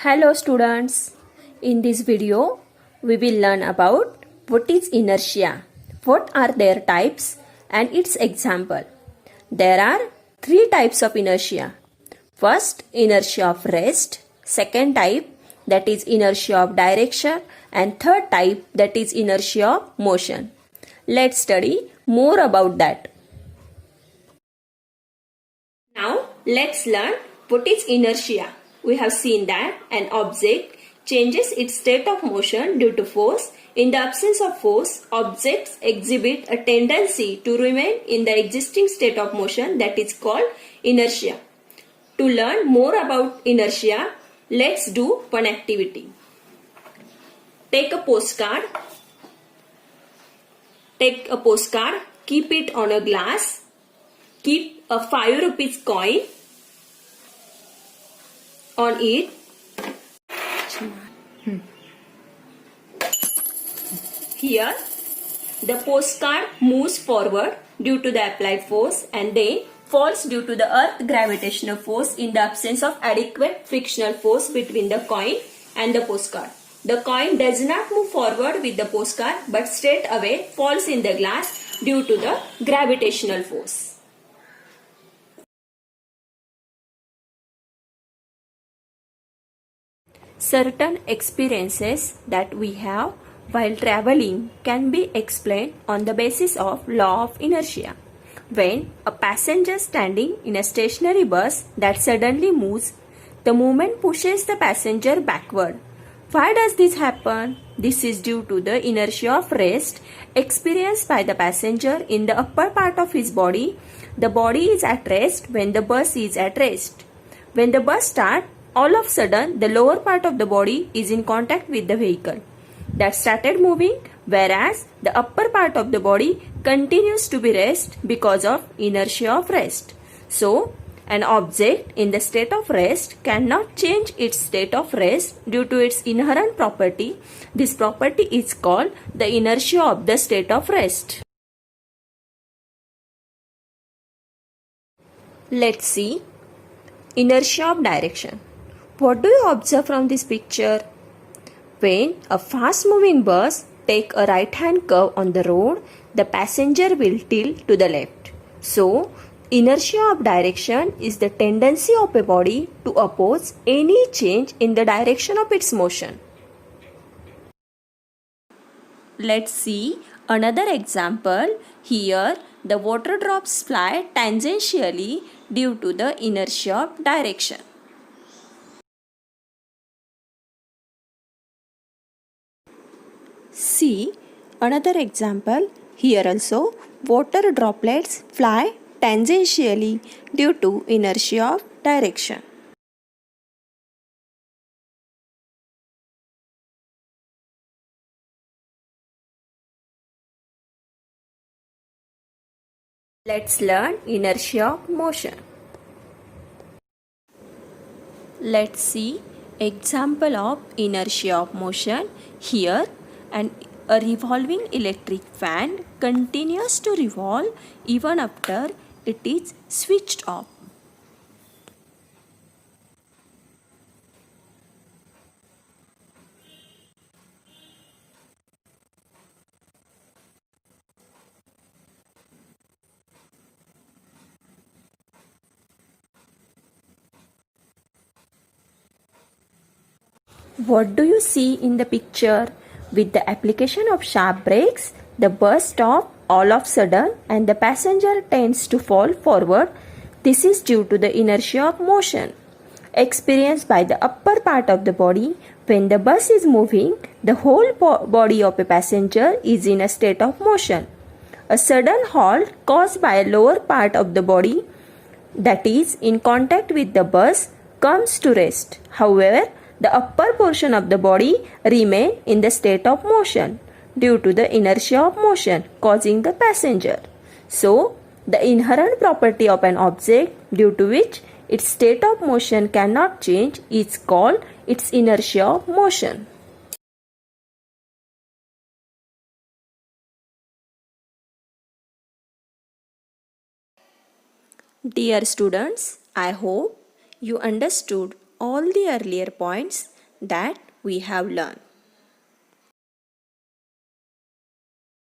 Hello students, in this video we will learn about what is inertia, what are their types and its example. There are three types of inertia. First, inertia of rest, second type that is inertia of direction and third type that is inertia of motion. Let's study more about that. Now let's learn what is inertia. We have seen that an object changes its state of motion due to force. In the absence of force, objects exhibit a tendency to remain in the existing state of motion, that is called inertia. To learn more about inertia, let's do one activity. Take a postcard. Keep it on a glass. Keep a 5 rupees coin on it. Here, the postcard moves forward due to the applied force and then falls due to the earth gravitational force in the absence of adequate frictional force between the coin and the postcard. The coin does not move forward with the postcard but straight away falls in the glass due to the gravitational force. Certain experiences that we have while traveling can be explained on the basis of law of inertia. When a passenger standing in a stationary bus that suddenly moves, the movement pushes the passenger backward. Why does this happen? This is due to the inertia of rest experienced by the passenger in the upper part of his body. The body is at rest when the bus is at rest. When the bus starts, all of a sudden the lower part of the body is in contact with the vehicle that started moving, whereas the upper part of the body continues to be rest because of inertia of rest. So, an object in the state of rest cannot change its state of rest due to its inherent property. This property is called the inertia of the state of rest. Let's see inertia of direction. What do you observe from this picture? When a fast moving bus takes a right hand curve on the road, the passenger will tilt to the left. So, inertia of direction is the tendency of a body to oppose any change in the direction of its motion. Let's see another example. Here, the water drops fly tangentially due to the inertia of direction. See another example. Here also, water droplets fly tangentially due to inertia of direction. Let's learn inertia of motion. Let's see example of inertia of motion. Here, a revolving electric fan continues to revolve even after it is switched off. What do you see in the picture? With the application of sharp brakes, the bus stops all of a sudden and the passenger tends to fall forward. This is due to the inertia of motion experienced by the upper part of the body. When the bus is moving, the whole body of a passenger is in a state of motion. A sudden halt caused by a lower part of the body that is in contact with the bus comes to rest. However, the upper portion of the body remain in the state of motion due to the inertia of motion causing the passenger. So, the inherent property of an object due to which its state of motion cannot change is called its inertia of motion. Dear students, I hope you understood all the earlier points that we have learned.